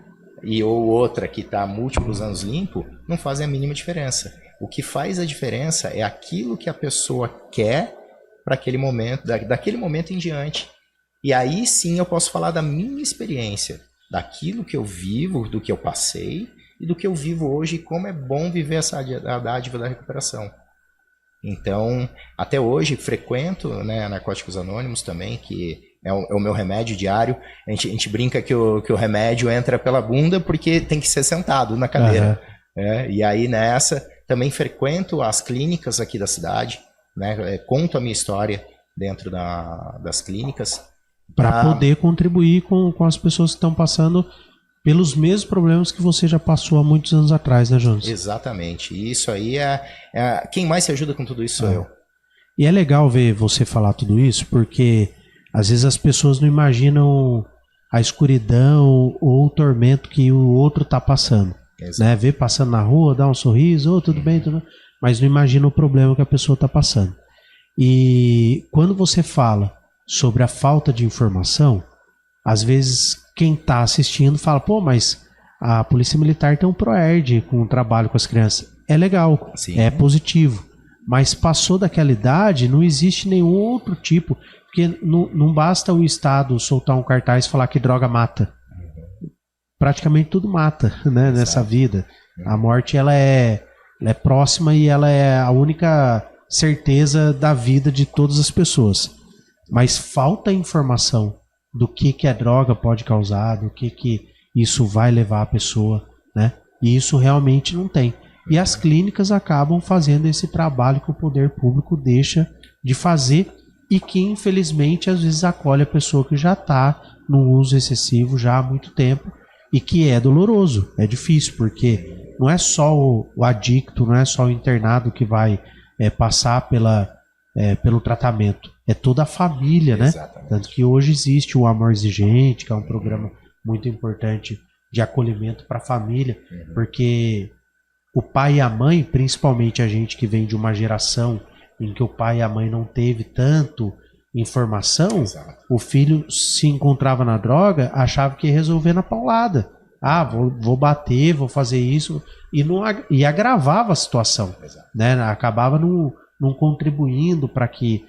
ou outra que está há múltiplos anos limpo, não fazem a mínima diferença. O que faz a diferença é aquilo que a pessoa quer para aquele momento, daquele momento em diante. E aí sim eu posso falar da minha experiência, daquilo que eu vivo, do que eu passei e do que eu vivo hoje e como é bom viver essa dádiva da recuperação. Então, até hoje, frequento, né, Narcóticos Anônimos também, que é o meu remédio diário. A gente brinca que o remédio entra pela bunda porque tem que ser sentado na cadeira. Uhum. E aí nessa, também frequento as clínicas aqui da cidade, né, conto a minha história dentro das clínicas. Para poder contribuir com as pessoas que estão passando pelos mesmos problemas que você já passou há muitos anos atrás, né, Jonas? Exatamente. E isso aí quem mais se ajuda com tudo isso sou eu. E é legal ver você falar tudo isso, porque às vezes as pessoas não imaginam a escuridão ou o tormento que o outro está passando. Né? Vê passando na rua, dá um sorriso, tudo bem, tudo bem, mas não imagina o problema que a pessoa está passando. E quando você fala sobre a falta de informação, às vezes quem está assistindo fala, pô, mas a Polícia Militar tem um ProERD com o trabalho com as crianças. É legal, sim, é positivo, mas passou daquela idade, não existe nenhum outro tipo, porque não basta o Estado soltar um cartaz e falar que droga mata. Praticamente tudo mata, né, nessa vida. A morte ela é próxima e ela é a única certeza da vida de todas as pessoas. Mas falta informação do que a droga pode causar, do que isso vai levar a pessoa, né? E isso realmente não tem. E as clínicas acabam fazendo esse trabalho que o poder público deixa de fazer e que, infelizmente, às vezes acolhe a pessoa que já está no uso excessivo já há muito tempo e que é doloroso, é difícil, porque não é só o adicto, não é só o internado que vai passar pelo tratamento, é toda a família, né? Exatamente. Tanto que hoje existe o Amor Exigente, que é um programa muito importante de acolhimento para a família, porque o pai e a mãe, principalmente a gente que vem de uma geração em que o pai e a mãe não teve tanto informação, exato, o filho se encontrava na droga, achava que ia resolver na paulada. Vou bater, vou fazer isso, e agravava a situação, né? Acabava não contribuindo para que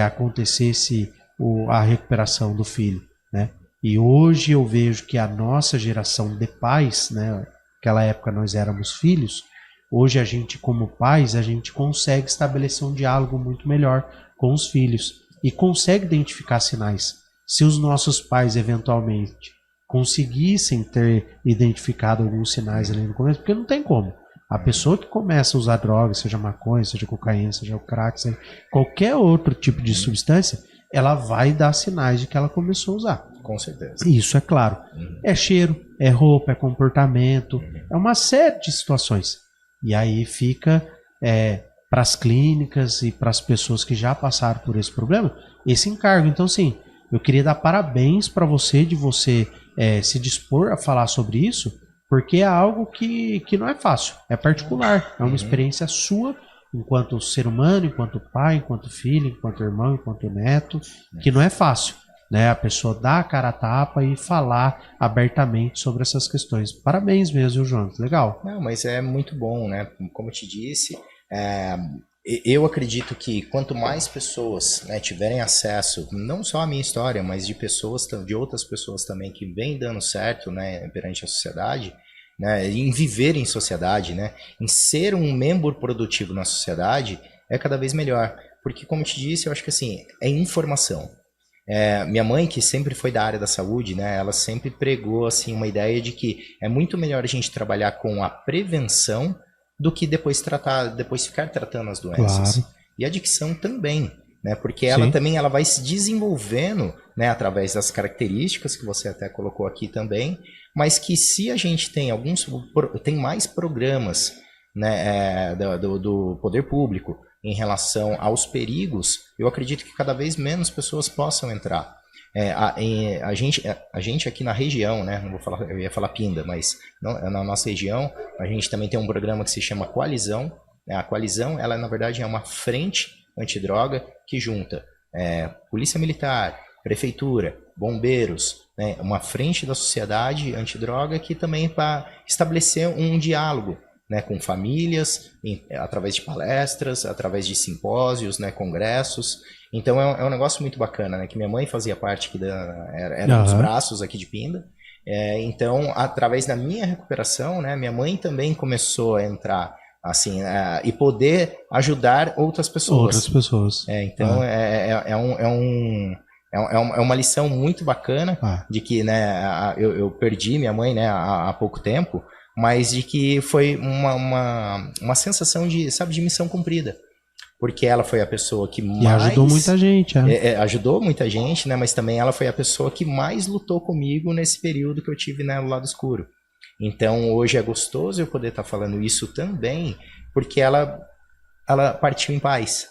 acontecesse a recuperação do filho, né? E hoje eu vejo que a nossa geração de pais, né? Naquela época nós éramos filhos, hoje a gente como pais, a gente consegue estabelecer um diálogo muito melhor com os filhos e consegue identificar sinais. Se os nossos pais eventualmente conseguissem ter identificado alguns sinais ali no começo, porque não tem como. A pessoa que começa a usar drogas, seja maconha, seja cocaína, seja o crack, seja qualquer outro tipo de substância, ela vai dar sinais de que ela começou a usar. Com certeza. Isso é claro. É cheiro, é roupa, é comportamento, é uma série de situações. E aí fica para as clínicas e para as pessoas que já passaram por esse problema, esse encargo. Então, sim, eu queria dar parabéns para você de você se dispor a falar sobre isso, porque é algo que não é fácil, é particular, é uma experiência sua, enquanto ser humano, enquanto pai, enquanto filho, enquanto irmão, enquanto neto, que não é fácil, né? A pessoa dar a cara a tapa e falar abertamente sobre essas questões. Parabéns mesmo, João, legal. Não, mas é muito bom, né? Como eu te disse, eu acredito que quanto mais pessoas, né, tiverem acesso, não só à minha história, mas de outras pessoas também que vêm dando certo, né, perante a sociedade, né, em viver em sociedade, né, em ser um membro produtivo na sociedade, é cada vez melhor. Porque, como eu te disse, eu acho que assim, é informação. Minha mãe, que sempre foi da área da saúde, né, ela sempre pregou assim, uma ideia de que é muito melhor a gente trabalhar com a prevenção do que depois ficar tratando as doenças. Claro. E a adicção também, né? Porque ela também ela vai se desenvolvendo, né, através das características que você até colocou aqui também, mas que se a gente tem mais programas, né, do poder público em relação aos perigos, eu acredito que cada vez menos pessoas possam entrar. A gente aqui na região, né, não vou falar, eu ia falar Pinda, mas na nossa região, a gente também tem um programa que se chama Coalizão. A Coalizão, ela na verdade é uma frente antidroga que junta polícia militar, prefeitura, bombeiros, né, uma frente da sociedade antidroga que também para estabelecer um diálogo, né, com famílias, através de palestras, através de simpósios, né, congressos. Então é um negócio muito bacana, né, que minha mãe fazia parte aqui era dos braços aqui de Pinda. Então, através da minha recuperação, né, minha mãe também começou a entrar assim, e poder ajudar outras pessoas. Então é uma lição muito bacana de que, né, eu perdi minha mãe, né, há pouco tempo, mas de que foi uma sensação de missão cumprida. Porque ela foi a pessoa que mais... E ajudou muita gente. Ajudou muita gente, né? Mas também ela foi a pessoa que mais lutou comigo nesse período que eu tive, né, no lado escuro. Então, hoje é gostoso eu poder estar falando isso também, porque ela partiu em paz,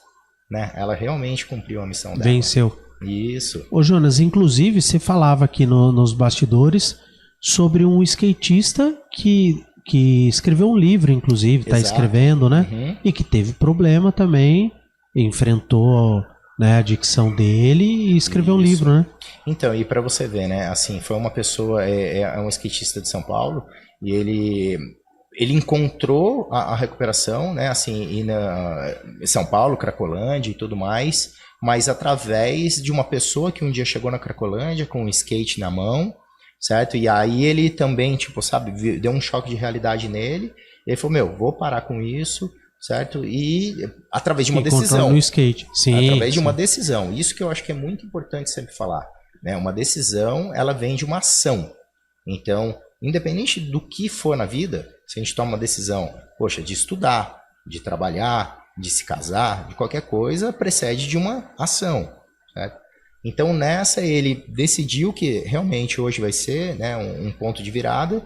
né? Ela realmente cumpriu a missão dela. Venceu. Isso. Ô Jonas, inclusive você falava aqui nos bastidores sobre um skatista que escreveu um livro, inclusive, está escrevendo, né? Uhum. E que teve problema também, enfrentou, né, a adicção dele e escreveu um livro, né? Então, e para você ver, né? Assim, foi uma pessoa, um skatista de São Paulo, e ele encontrou a recuperação, né? Assim, em São Paulo, Cracolândia e tudo mais, mas através de uma pessoa que um dia chegou na Cracolândia com um skate na mão, certo? E aí ele também, deu um choque de realidade nele. Ele falou, vou parar com isso, certo? E através de uma decisão. No skate. Sim, através de uma decisão. Isso que eu acho que é muito importante sempre falar, né? Uma decisão, ela vem de uma ação. Então, independente do que for na vida, se a gente toma uma decisão, de estudar, de trabalhar, de se casar, de qualquer coisa, precede de uma ação, certo? Então, nessa, ele decidiu que realmente hoje vai ser, né, um ponto de virada,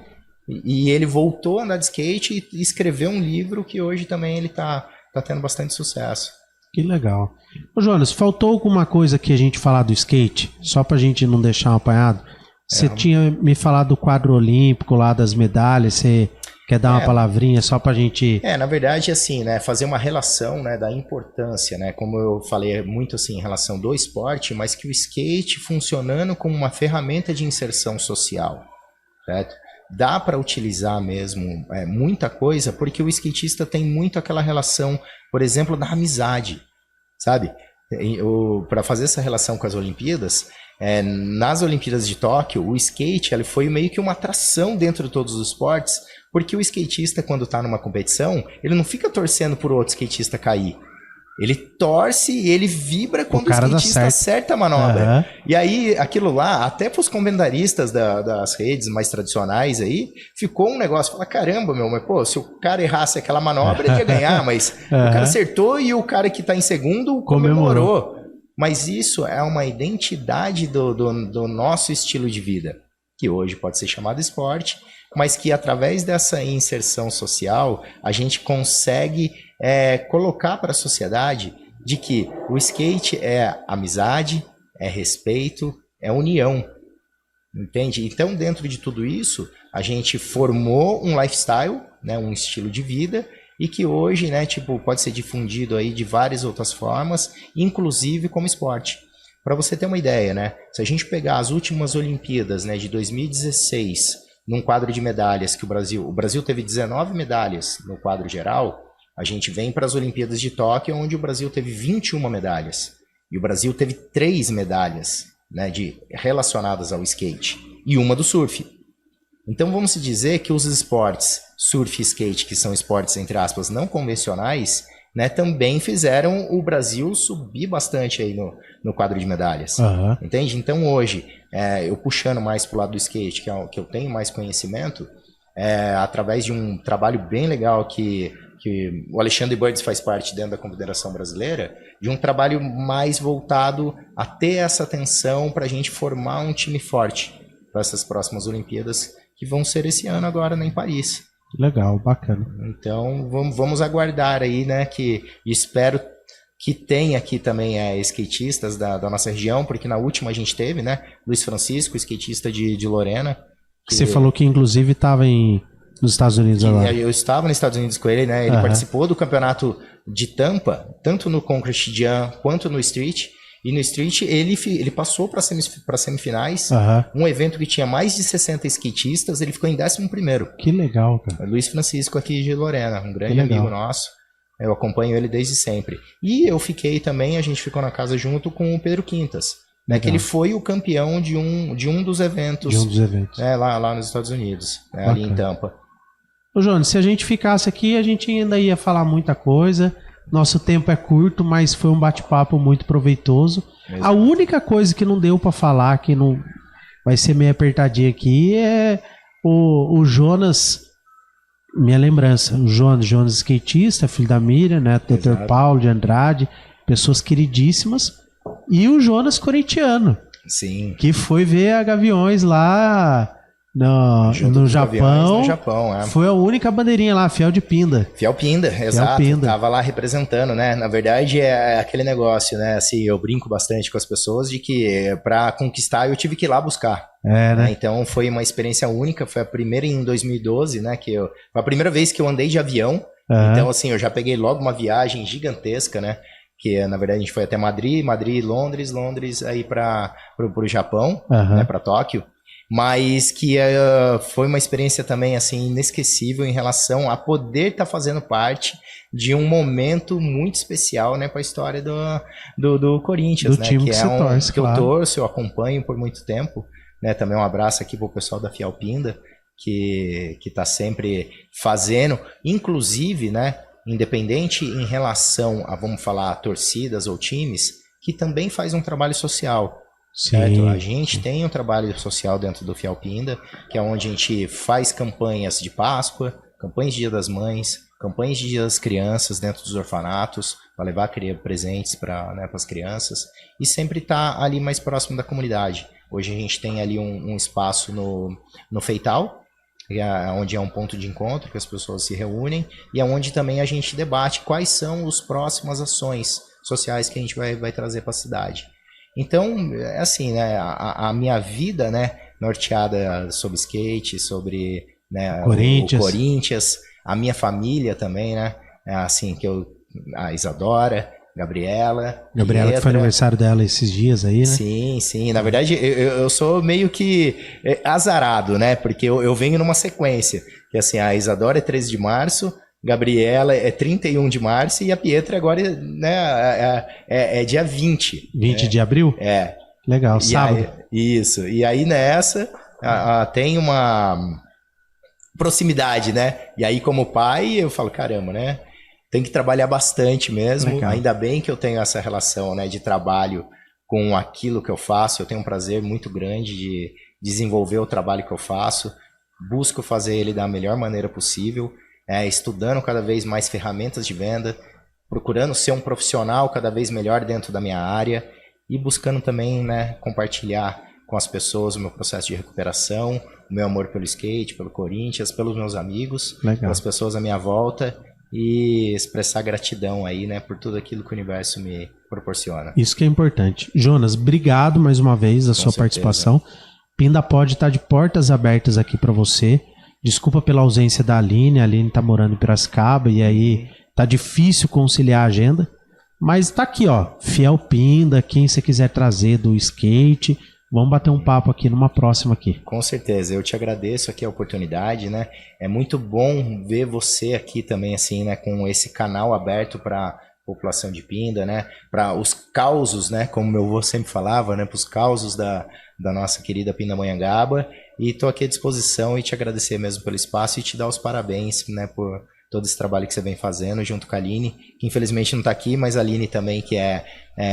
e ele voltou a andar de skate e escreveu um livro que hoje também ele tá tendo bastante sucesso. Que legal. Ô Jonas, faltou alguma coisa que a gente falar do skate? Só pra gente não deixar um apanhado. Você tinha me falado do quadro olímpico lá, das medalhas, você quer dar uma palavrinha só pra gente... Na verdade, assim, né, fazer uma relação, né, da importância, né, como eu falei muito assim em relação do esporte, mas que o skate funcionando como uma ferramenta de inserção social, certo? Dá para utilizar mesmo muita coisa, porque o skatista tem muito aquela relação, por exemplo, da amizade, sabe? Para fazer essa relação com as Olimpíadas, nas Olimpíadas de Tóquio, o skate ele foi meio que uma atração dentro de todos os esportes, porque o skatista, quando está numa competição, ele não fica torcendo por outro skatista cair. Ele torce e ele vibra quando o skatista acerta a manobra. Uhum. E aí, aquilo lá, até para os comentaristas das redes mais tradicionais aí, ficou um negócio, fala, caramba, mas se o cara errasse aquela manobra, ele ia ganhar, mas o cara acertou e o cara que está em segundo comemorou. Mas isso é uma identidade do nosso estilo de vida, que hoje pode ser chamado esporte, mas que através dessa inserção social, a gente consegue colocar para a sociedade de que o skate é amizade, é respeito, é união, entende? Então, dentro de tudo isso, a gente formou um lifestyle, né, um estilo de vida, e que hoje, né, tipo, pode ser difundido aí de várias outras formas, inclusive como esporte. Para você ter uma ideia, né, se a gente pegar as últimas Olimpíadas, né, de 2016, num quadro de medalhas que o Brasil teve 19 medalhas no quadro geral, a gente vem para as Olimpíadas de Tóquio, onde o Brasil teve 21 medalhas. E o Brasil teve 3 medalhas, né, relacionadas ao skate, e uma do surf. Então vamos dizer que os esportes surf e skate, que são esportes, entre aspas, não convencionais, né, também fizeram o Brasil subir bastante aí no quadro de medalhas. Uhum. Entende? Então hoje, eu puxando mais para o lado do skate, que eu tenho mais conhecimento, através de um trabalho bem legal que o Alexandre Birds faz parte dentro da Confederação Brasileira, de um trabalho mais voltado a ter essa atenção para a gente formar um time forte para essas próximas Olimpíadas, que vão ser esse ano agora em Paris. Legal, bacana. Então vamos aguardar aí, né, que espero que tenha aqui também skatistas da nossa região, porque na última a gente teve, né, Luiz Francisco, skatista de Lorena. Você falou que inclusive estava nos Estados Unidos agora. Eu estava nos Estados Unidos com ele, né? Ele participou do campeonato de Tampa, tanto no Concrete Jam quanto no Street. E no Street ele passou para semifinais. Um evento que tinha mais de 60 skatistas, ele ficou em 11º. Que legal, cara. Luiz Francisco aqui de Lorena, um grande amigo nosso. Eu acompanho ele desde sempre. E eu fiquei também, a gente ficou na casa junto com o Pedro Quintas, né, que ele foi o campeão de um dos eventos. Lá nos Estados Unidos, né, ali em Tampa. Ô, Jones, se a gente ficasse aqui, a gente ainda ia falar muita coisa. Nosso tempo é curto, mas foi um bate-papo muito proveitoso. Exato. A única coisa que não deu para falar, que não vai ser meio apertadinho aqui, é o Jonas, minha lembrança, o Jonas skatista, filho da Miriam, né, Dr. Paulo de Andrade, pessoas queridíssimas, e o Jonas corintiano. Sim. Que foi ver a Gaviões lá no Japão. Foi a única bandeirinha lá, Fiel de Pinda. Fiel Pinda, exato. Tava lá representando, né? Na verdade é aquele negócio, né? Assim, eu brinco bastante com as pessoas de que para conquistar eu tive que ir lá buscar. Né? Então foi uma experiência única, foi a primeira em 2012, né? Foi a primeira vez que eu andei de avião. Então assim, eu já peguei logo uma viagem gigantesca, né? Que na verdade a gente foi até Madrid, Londres, aí para o Japão, né? Para Tóquio. Mas que foi uma experiência também assim inesquecível em relação a poder estar fazendo parte de um momento muito especial, né, para a história do Corinthians, do time que é torce, que eu torço, eu acompanho por muito tempo, né? Também um abraço aqui pro pessoal da Fiel Pinda, que está sempre fazendo, inclusive, né, independente em relação a, vamos falar, torcidas ou times, que também faz um trabalho social. Certo? A gente tem um trabalho social dentro do Fiel Pinda, que é onde a gente faz campanhas de Páscoa, campanhas de Dia das Mães, campanhas de Dia das Crianças dentro dos orfanatos, para levar presentes para, né, as crianças, e sempre está ali mais próximo da comunidade. Hoje a gente tem ali um espaço no Feital, onde é um ponto de encontro, que as pessoas se reúnem, e é onde também a gente debate quais são as próximas ações sociais que a gente vai trazer para a cidade. Então, assim, né, a minha vida, né, norteada sobre skate, sobre, né, o Corinthians, a minha família também, né, assim, a Isadora, Gabriela, que foi aniversário dela esses dias aí, né? Sim, na verdade eu sou meio que azarado, né, porque eu venho numa sequência, que assim, a Isadora é 13 de março, Gabriela é 31 de março e a Pietra agora, né, é dia 20. 20 de abril? É. Legal, sábado. Isso. E aí nessa tem uma proximidade, né? E aí como pai eu falo, caramba, né? Tem que trabalhar bastante mesmo. Legal. Ainda bem que eu tenho essa relação, né, de trabalho com aquilo que eu faço. Eu tenho um prazer muito grande de desenvolver o trabalho que eu faço. Busco fazer ele da melhor maneira possível. Estudando cada vez mais ferramentas de venda, procurando ser um profissional cada vez melhor dentro da minha área, e buscando também, né, compartilhar com as pessoas o meu processo de recuperação, o meu amor pelo skate, pelo Corinthians, pelos meus amigos, pelas pessoas à minha volta e expressar gratidão aí, né, por tudo aquilo que o universo me proporciona. Isso que é importante. Jonas, obrigado mais uma vez a sua participação. Pinda Pod tá de portas abertas aqui para você. Desculpa pela ausência da Aline. A Aline tá morando em Piracicaba e aí tá difícil conciliar a agenda. Mas tá aqui, ó, Fiel Pinda, quem você quiser trazer do skate, vamos bater um papo aqui numa próxima aqui. Com certeza, eu te agradeço aqui a oportunidade, né? É muito bom ver você aqui também, assim, né, com esse canal aberto para população de Pinda, né? Para os causos, né? Como meu avô sempre falava, né? Para os causos da nossa querida Pindamonhangaba. E tô aqui à disposição e te agradecer mesmo pelo espaço e te dar os parabéns, né? Por todo esse trabalho que você vem fazendo junto com a Aline, que infelizmente não está aqui, mas a Aline também, que é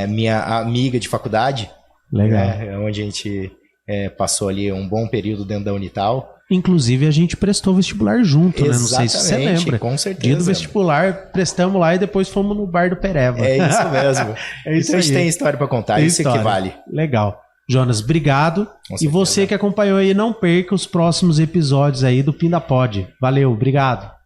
minha amiga de faculdade. Legal. Onde a gente passou ali um bom período dentro da Unital. Inclusive, a gente prestou vestibular junto, né? Não sei se você lembra. Com certeza. Dia do vestibular, prestamos lá e depois fomos no bar do Pereva. É isso mesmo. Isso então a gente tem história para contar, isso que vale. Legal. Jonas, obrigado. E você que acompanhou aí, não perca os próximos episódios aí do Pinda Pod. Valeu, obrigado.